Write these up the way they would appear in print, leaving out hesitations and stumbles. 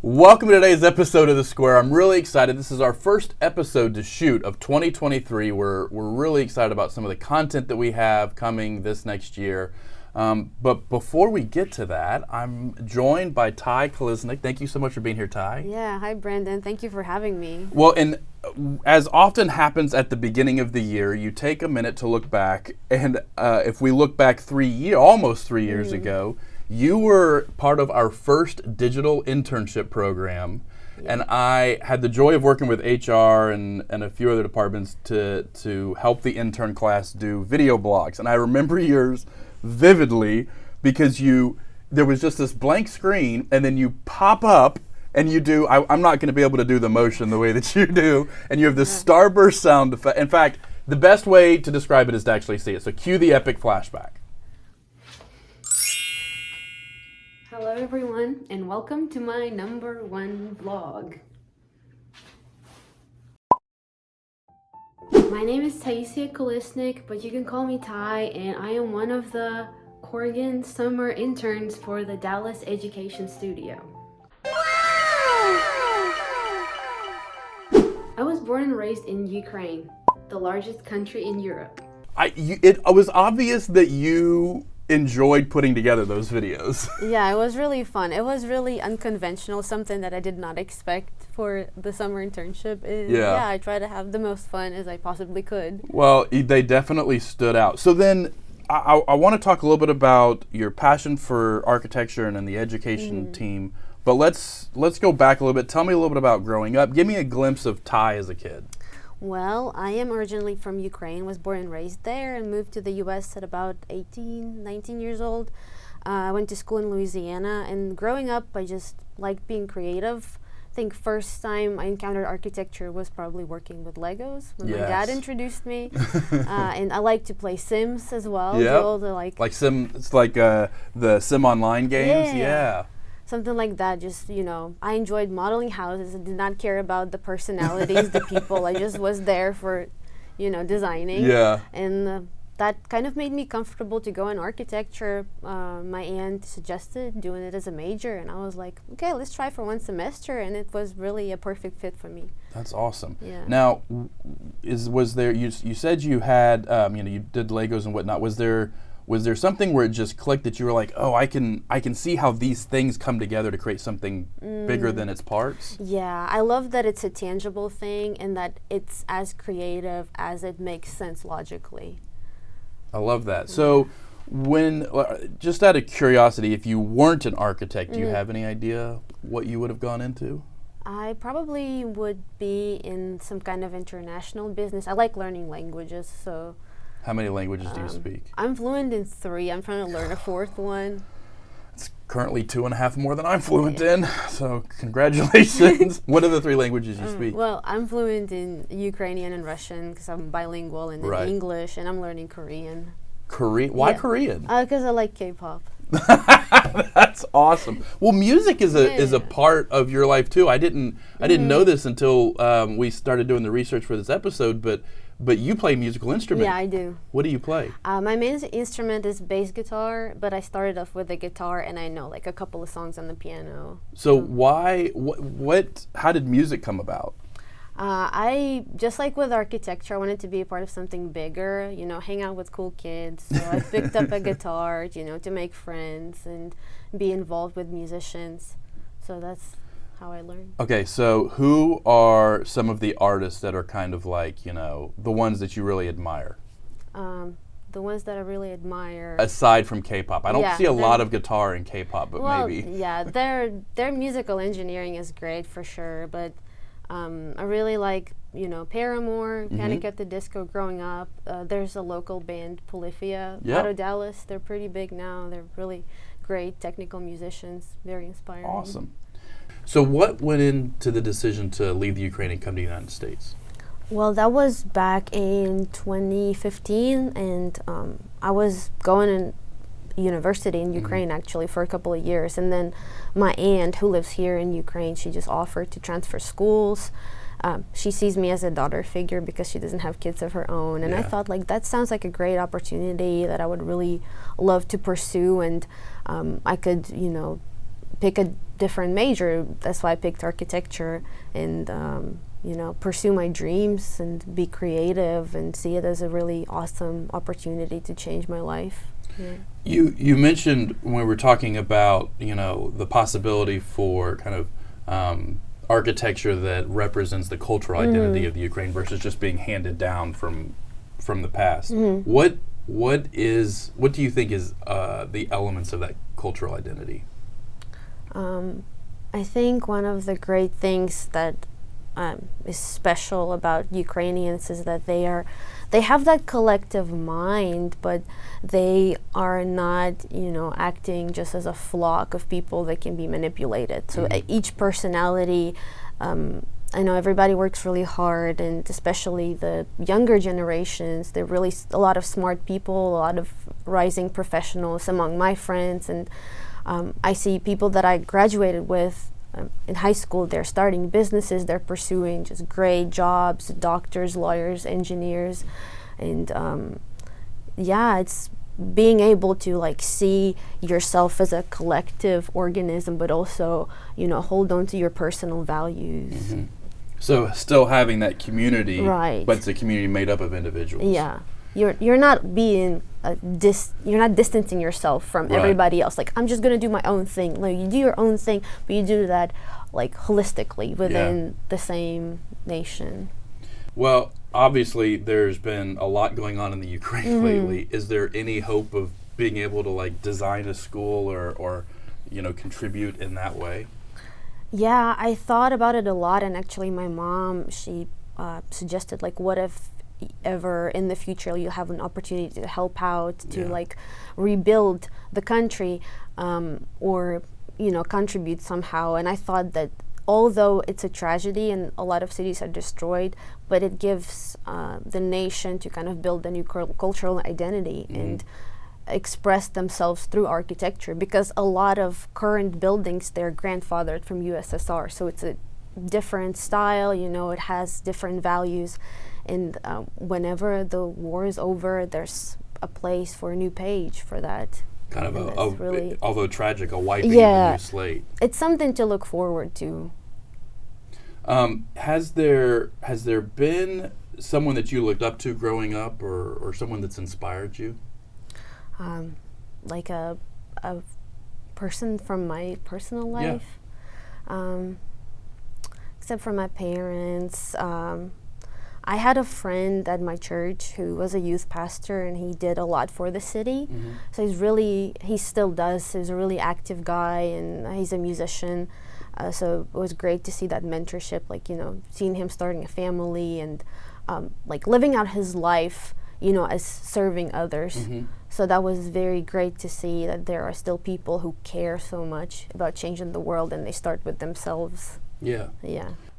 Welcome to today's episode of The Square. I'm really excited. This is our first episode to shoot of 2023. We're really excited about some of the content that we have coming this next year. But before we get to that, I'm joined by Kolisnyk. Thank you so much for being here, Ty. Yeah, hi Brandon. Thank you for having me. Well, and as often happens at the beginning of the year, you take a minute to look back. And if we look back almost 3 years ago, you were part of our first digital internship program, and I had the joy of working with HR and a few other departments to help the intern class do video blogs. And I remember yours vividly because there was just this blank screen, and then you pop up and you do, I'm not going to be able to do the motion the way that you do, and you have this starburst sound effect. In fact, the best way to describe it is to actually see it. So cue the epic flashback. Hello everyone, and welcome to my #1 vlog. My name is Kolisnyk, but you can call me Ty, and I am one of the Corgan summer interns for the Dallas Education Studio. I was born and raised in Ukraine, the largest country in Europe. It was obvious that you enjoyed putting together those videos. Yeah, it was really fun. It was really unconventional, something that I did not expect for the summer internship. Yeah, I tried to have the most fun as I possibly could. Well, they definitely stood out. So then I want to talk a little bit about your passion for architecture and then the education team, but let's go back a little bit. Tell me a little bit about growing up. Give me a glimpse of Ty as a kid. Well, I am originally from Ukraine, was born and raised there, and moved to the U.S. at about 18, 19 years old. I went to school in Louisiana, and growing up, I just liked being creative. I think first time I encountered architecture was probably working with Legos when my dad introduced me. And I like to play Sims as well. Yeah, like Sim, it's like the Sim Online games. Yeah. Something like that. Just, I enjoyed modeling houses. I did not care about the personalities, the people. I just was there for, designing. Yeah. And that kind of made me comfortable to go in architecture. My aunt suggested doing it as a major, and I was like, okay, let's try for one semester, and it was really a perfect fit for me. That's awesome. Yeah. Now, was there? You said you had, you did Legos and whatnot. Was there something where it just clicked that you were like, oh, I can see how these things come together to create something bigger than its parts? Yeah, I love that it's a tangible thing and that it's as creative as it makes sense logically. I love that. So just out of curiosity, if you weren't an architect, do you have any idea what you would have gone into? I probably would be in some kind of international business. I like learning languages, so... How many languages do you speak? I'm fluent in 3. I'm trying to learn a 4th one. It's currently 2.5 more than I'm fluent in, so congratulations. What are the 3 languages you speak? Well, I'm fluent in Ukrainian and Russian because I'm bilingual, and then English, and I'm learning Korean. Korean? Why Korean? Because I like K-pop. That's awesome. Well, music is a part of your life too. I didn't know this until we started doing the research for this episode, but you play musical instruments. Yeah, I do. What do you play? My main instrument is bass guitar, but I started off with the guitar, and I know like a couple of songs on the piano. So how did music come about? I, just like with architecture, I wanted to be a part of something bigger, hang out with cool kids. So I picked up a guitar, to make friends and be involved with musicians. So that's how I learned. Okay, so who are some of the artists that are kind of like, the ones that you really admire? The ones that I really admire. Aside from K-pop. I don't see a lot of guitar in K-pop, but maybe. Yeah, their musical engineering is great for sure, but I really like, Paramore, Panic at the Disco growing up. There's a local band, Polyphia, out of Dallas. They're pretty big now. They're really great technical musicians, very inspiring. Awesome. So what went into the decision to leave the Ukraine and come to the United States? Well, that was back in 2015, and I was going in university in Ukraine actually for a couple of years, and then my aunt who lives here in Ukraine, she just offered to transfer schools. She sees me as a daughter figure because she doesn't have kids of her own, and I thought like that sounds like a great opportunity that I would really love to pursue, and I could pick a different major. That's why I picked architecture, and pursue my dreams and be creative and see it as a really awesome opportunity to change my life. Yeah. You mentioned when we were talking about the possibility for kind of architecture that represents the cultural identity of the Ukraine versus just being handed down from the past. What do you think is the elements of that cultural identity? I think one of the great things that is special about Ukrainians is that they have that collective mind, but they are not, acting just as a flock of people that can be manipulated. So each personality, I know everybody works really hard, and especially the younger generations, they're really a lot of smart people, a lot of rising professionals among my friends, and I see people that I graduated with in high school. They're starting businesses, they're pursuing just great jobs, doctors, lawyers, engineers, and it's being able to see yourself as a collective organism, but also hold on to your personal values. So still having that community, right? But it's a community made up of individuals. Yeah, you're not being you're not distancing yourself from everybody else. I'm just gonna do my own thing. You do your own thing, but you do that holistically within the same nation. Well, obviously there's been a lot going on in the Ukraine lately. Is there any hope of being able to design a school or contribute in that way? Yeah, I thought about it a lot, and actually my mom, she suggested what if ever in the future you have an opportunity to help out to rebuild the country, or contribute somehow. And I thought that although it's a tragedy and a lot of cities are destroyed, but it gives the nation to kind of build a new cultural identity and express themselves through architecture, because a lot of current buildings, they're grandfathered from USSR, so it's a different style, it has different values, and whenever the war is over, there's a place for a new page for that. Kind of really, although tragic, a wiping of a new slate. It's something to look forward to. Has there been someone that you looked up to growing up, or someone that's inspired you? A person from my personal life, except for my parents. I had a friend at my church who was a youth pastor, and he did a lot for the city. So he still does. He's a really active guy, and he's a musician. So it was great to see that mentorship, seeing him starting a family and living out his life, as serving others. So that was very great to see that there are still people who care so much about changing the world, and they start with themselves. Yeah.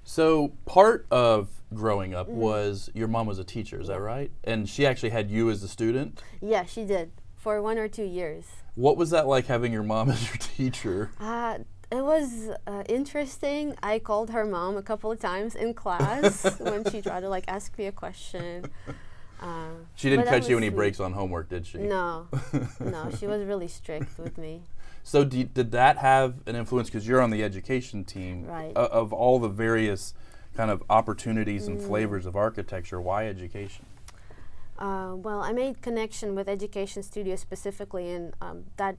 So part of growing up was your mom was a teacher, is that right? And she actually had you as a student? Yeah, she did, for 1 or 2 years. What was that like, having your mom as your teacher? It was interesting. I called her mom a couple of times in class when she tried to ask me a question. She didn't catch you any breaks on homework, did she? No, she was really strict with me. So did that have an influence, because you're on the education team, right? Of all the various kind of opportunities and flavors of architecture, why education? Well, I made connection with Education Studio specifically, and that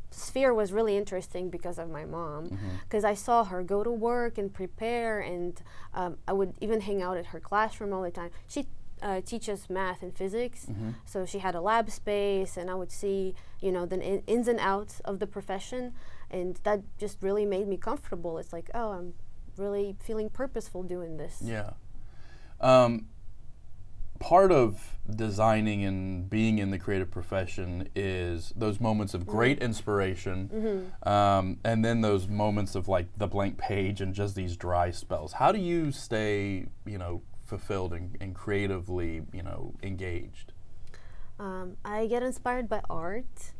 sphere was really interesting because of my mom, because I saw her go to work and prepare, and I would even hang out at her classroom all the time. She teaches math and physics, so she had a lab space, and I would see the ins and outs of the profession, and that just really made me comfortable. It's I'm really feeling purposeful doing this. Part of designing and being in the creative profession is those moments of great inspiration, and then those moments of the blank page and just these dry spells. How do you stay fulfilled and creatively engaged? I get inspired by art.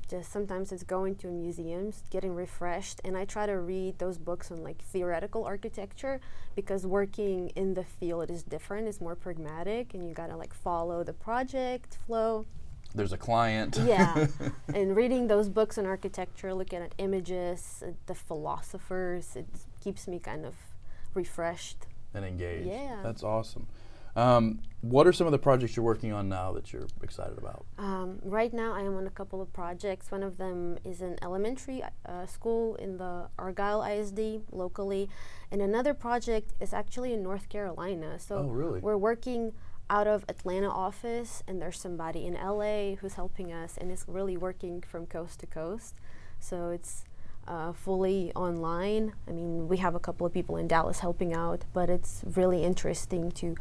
Just sometimes it's going to museums, getting refreshed, and I try to read those books on theoretical architecture, because working in the field is different. It's more pragmatic, and you gotta follow the project flow. there's a client. Yeah, and reading those books on architecture, looking at images, the philosophers, it keeps me kind of refreshed. And engaged. Yeah. That's awesome. What are some of the projects you're working on now that you're excited about? Right now I am on a couple of projects. One of them is an elementary school in the Argyle ISD locally, and another project is actually in North Carolina. So Oh, really? we're working out of Atlanta office, and there's somebody in LA who's helping us, and it's really working from coast to coast. So it's fully online. I mean, we have a couple of people in Dallas helping out, but it's really interesting to,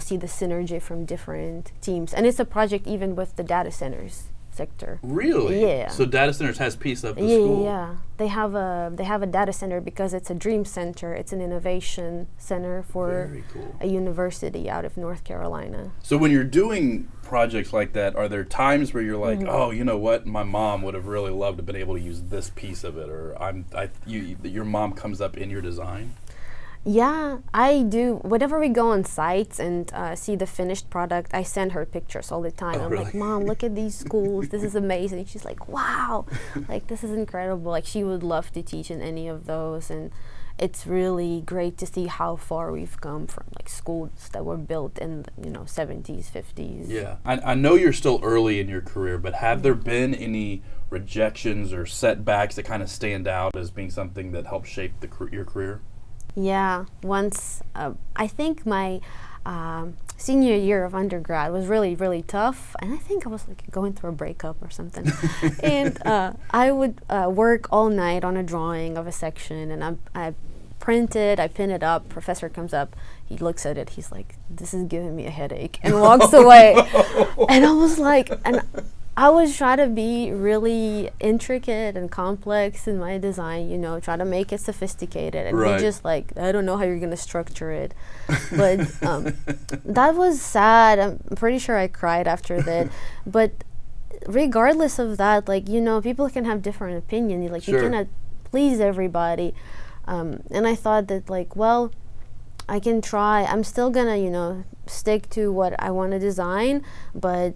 see the synergy from different teams. And it's a project even with the data centers sector. Really? Yeah. So data centers has piece of the Yeah, school. yeah. They have a data center because it's a dream center. It's an innovation center for Very cool. a university out of North Carolina. So when you're doing projects like that, are there times where you're like, oh, you know what, my mom would have really loved to have been able to use this piece of it, or your mom comes up in your design? Yeah, I do. Whenever we go on sites and see the finished product, I send her pictures all the time. Oh, I'm really? like, Mom, look at these schools. This is amazing. She's like, wow, like this is incredible. Like she would love to teach in any of those, and it's really great to see how far we've come from like schools that were built in the, 70s, 50s. Yeah, I know you're still early in your career, but have there been any rejections or setbacks that kind of stand out as being something that helped shape your career? Yeah, once I think my senior year of undergrad was really, really tough, and I think I was like going through a breakup or something. And I would work all night on a drawing of a section, and I print it, I pin it up. Professor comes up, he looks at it, he's like, "This is giving me a headache," and walks away. And I was like, and I was trying to be really intricate and complex in my design, try to make it sophisticated. And Right. he just like, I don't know how you're going to structure it. But that was sad. I'm pretty sure I cried after that. But regardless of that, like, people can have different opinions. Like, Sure. you cannot please everybody. And I thought that, like, well, I can try. I'm still going to, stick to what I want to design, but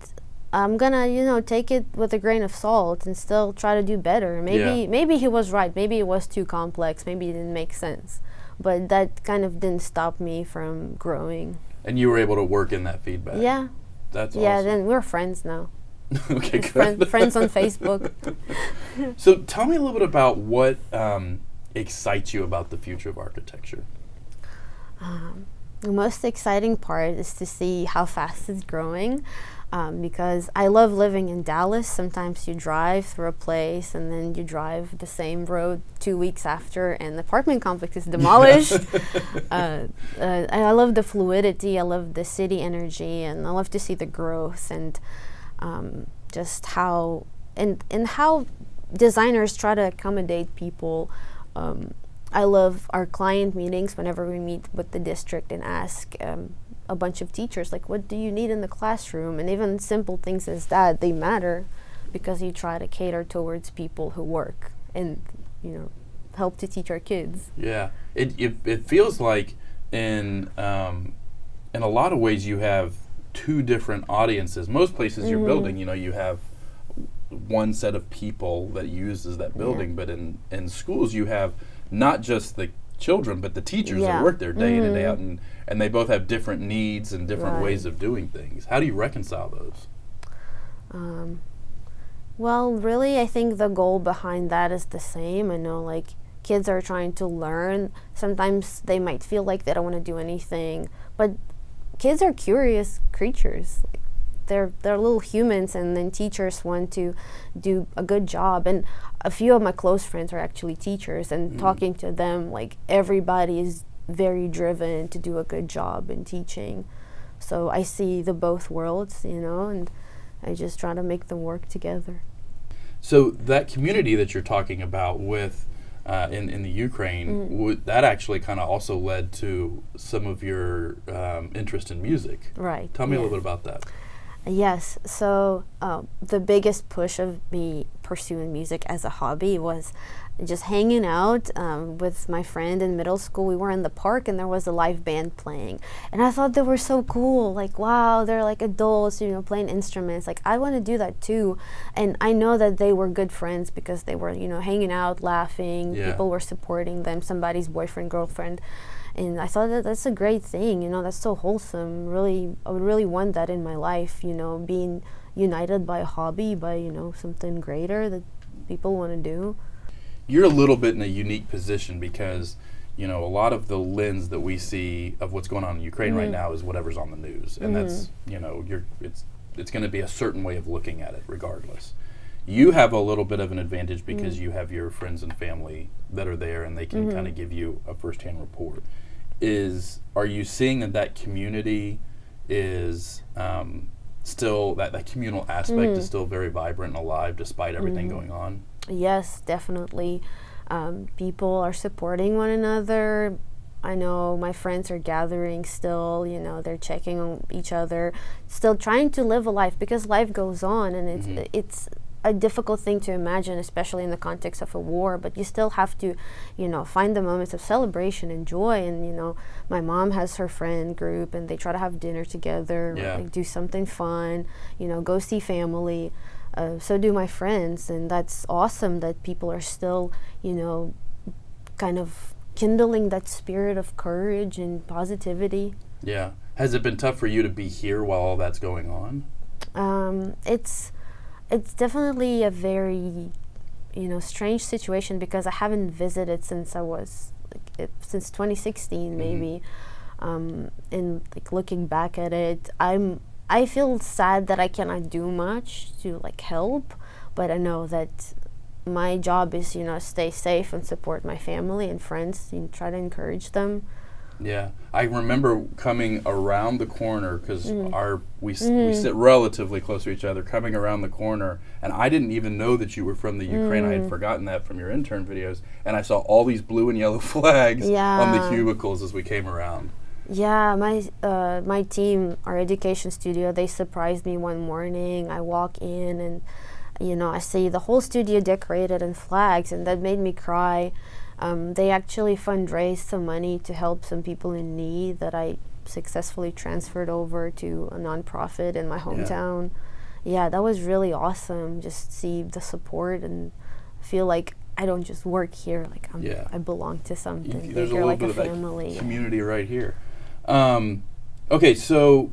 I'm gonna, take it with a grain of salt and still try to do better. Maybe he was right. Maybe it was too complex. Maybe it didn't make sense. But that kind of didn't stop me from growing. And you were able to work in that feedback. Yeah. That's Yeah, awesome. then we're friends now. Okay, good. Friends on Facebook. So tell me a little bit about what excites you about the future of architecture. The most exciting part is to see how fast it's growing. Because I love living in Dallas. Sometimes you drive through a place and then you drive the same road 2 weeks after and the apartment complex is demolished. I love the fluidity, I love the city energy, and I love to see the growth and just how and how designers try to accommodate people. I love our client meetings whenever we meet with the district and ask a bunch of teachers, like, what do you need in the classroom? And even simple things as that, they matter because you try to cater towards people who work and, help to teach our kids. Yeah, it feels like in a lot of ways you have two different audiences. Most places you're building, you have one set of people that uses that building, but in schools you have not just the children, but the teachers that work there day in and day out, and they both have different needs and different ways of doing things. How do you reconcile those? Well, really, I think the goal behind that is the same. I know, like, kids are trying to learn. Sometimes they might feel like they don't want to do anything, but kids are curious creatures. They're little humans, and then teachers want to do a good job. And a few of my close friends are actually teachers, and talking to them, like, everybody is very driven to do a good job in teaching. So I see the both worlds, and I just try to make them work together. So that community that you're talking about with in the Ukraine, that actually kind of also led to some of your interest in music. Right. Tell me a little bit about that. Yes, so the biggest push of me pursuing music as a hobby was just hanging out with my friend in middle school. We were in the park and there was a live band playing, and I thought they were so cool. Like, wow, they're like adults, you know, playing instruments. Like, I want to do that too. And I know that they were good friends because they were, you know, hanging out, laughing. Yeah. People were supporting them, somebody's boyfriend, girlfriend. And I thought that that's a great thing, you know, that's so wholesome. Really, I would really want that in my life, you know, being united by a hobby, by, you know, something greater that people want to do. You're a little bit in a unique position because, you know, a lot of the lens that we see of what's going on in Ukraine right now is whatever's on the news, and that's, you know, it's going to be a certain way of looking at it regardless. You have a little bit of an advantage because you have your friends and family that are there, and they can kind of give you a firsthand report. Are you seeing that community is still, that communal aspect is still very vibrant and alive despite everything going on? Yes, definitely. People are supporting one another. I know my friends are gathering still, you know, they're checking on each other, still trying to live a life because life goes on, and it's a difficult thing to imagine, especially in the context of a war, but you still have to, you know, find the moments of celebration and joy. And, you know, my mom has her friend group and they try to have dinner together, like do something fun, you know, go see family. So do my friends, and that's awesome that people are still, you know, kind of kindling that spirit of courage and positivity. Yeah. Has it been tough for you to be here while all that's going on? It's definitely a very, you know, strange situation because I haven't visited since I was, since 2016 maybe. And like looking back at it, I feel sad that I cannot do much to like help, but I know that my job is, you know, stay safe and support my family and friends and try to encourage them. Yeah, I remember coming around the corner because we sit relatively close to each other, coming around the corner, and I didn't even know that you were from the Ukraine. I had forgotten that from your intern videos, and I saw all these blue and yellow flags on the cubicles as we came around. Yeah, my team, our education studio, they surprised me one morning. I walk in and, you know, I see the whole studio decorated in flags, and that made me cry. They actually fundraised some money to help some people in need that I successfully transferred over to a nonprofit in my hometown. Yeah, that was really awesome. Just see the support and feel like I don't just work here. Like I belong to something. There's a little bit of that community right here. Okay, so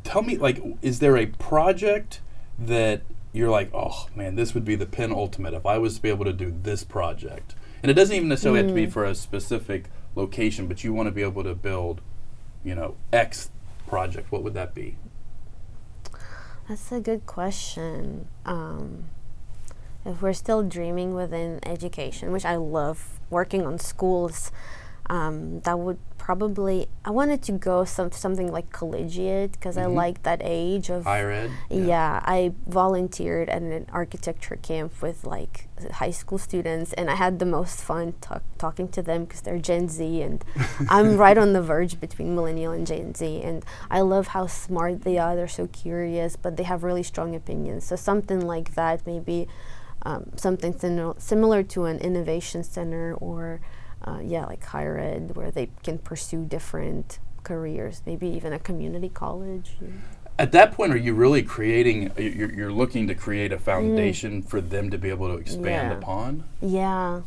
tell me, like, is there a project that you're like, oh man, this would be the penultimate if I was to be able to do this project? And it doesn't even necessarily have to be for a specific location, but you want to be able to build, you know, X project. What would that be? That's a good question. If we're still dreaming within education, which I love working on schools, that would probably, I wanted to go something like collegiate because I like that age of higher ed. Yeah, I volunteered at an architecture camp with like high school students, and I had the most fun talking to them because they're Gen Z, and I'm right on the verge between millennial and Gen Z, and I love how smart they are. They're so curious, but they have really strong opinions. So something like that, maybe something similar to an innovation center or like higher ed, where they can pursue different careers, maybe even a community college. At that point, are you really creating, you're looking to create a foundation for them to be able to expand upon? Yeah.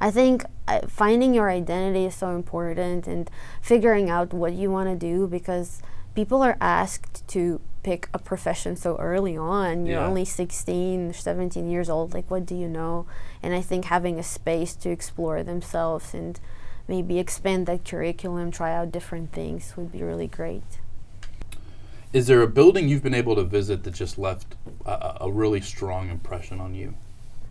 I think finding your identity is so important, and figuring out what you want to do, because people are asked to pick a profession so early on. You're only 16, 17 years old. Like, what do you know? And I think having a space to explore themselves and maybe expand that curriculum, try out different things would be really great. Is there a building you've been able to visit that just left a really strong impression on you?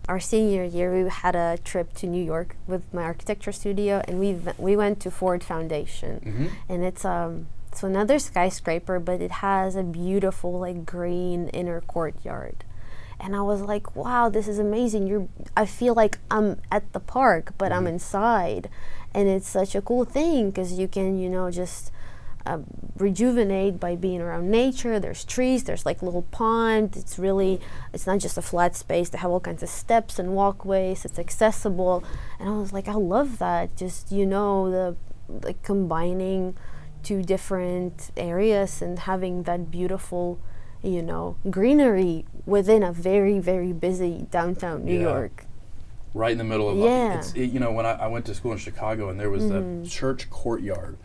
Our senior year, we had a trip to New York with my architecture studio, and we went to Ford Foundation, and it's another skyscraper, but it has a beautiful like green inner courtyard. And I was like, wow, this is amazing. I feel like I'm at the park, but I'm inside. And it's such a cool thing because you can, you know, just rejuvenate by being around nature. There's trees, there's like little pond. It's not just a flat space. They have all kinds of steps and walkways. It's accessible. And I was like, I love that. Just, the like combining two different areas and having that beautiful, greenery within a very, very busy downtown New York. Right in the middle of when I went to school in Chicago, and there was a church courtyard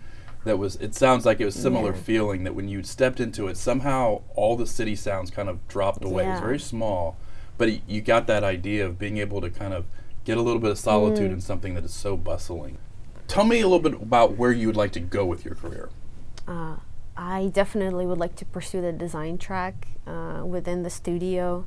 it sounds like it was similar feeling, that when you stepped into it, somehow all the city sounds kind of dropped away. It was very small, but you got that idea of being able to kind of get a little bit of solitude in something that is so bustling. Tell me a little bit about where you would like to go with your career. I definitely would like to pursue the design track within the studio,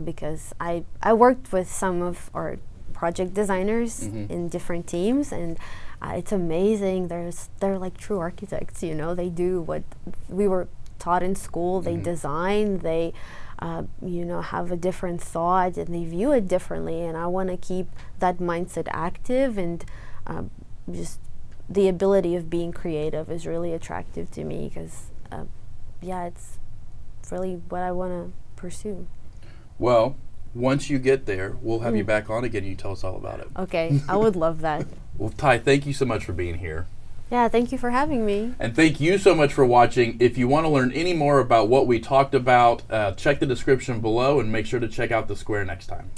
because I worked with some of our project designers in different teams, and it's amazing. They're like true architects, they do what we were taught in school. They design, they have a different thought, and they view it differently, and I want to keep that mindset active, and just the ability of being creative is really attractive to me, because it's really what I want to pursue. Well, once you get there, we'll have you back on again and you tell us all about it. Okay, I would love that. Well, Ty, thank you so much for being here. Yeah, thank you for having me. And thank you so much for watching. If you want to learn any more about what we talked about, check the description below, and make sure to check out TheSquare next time.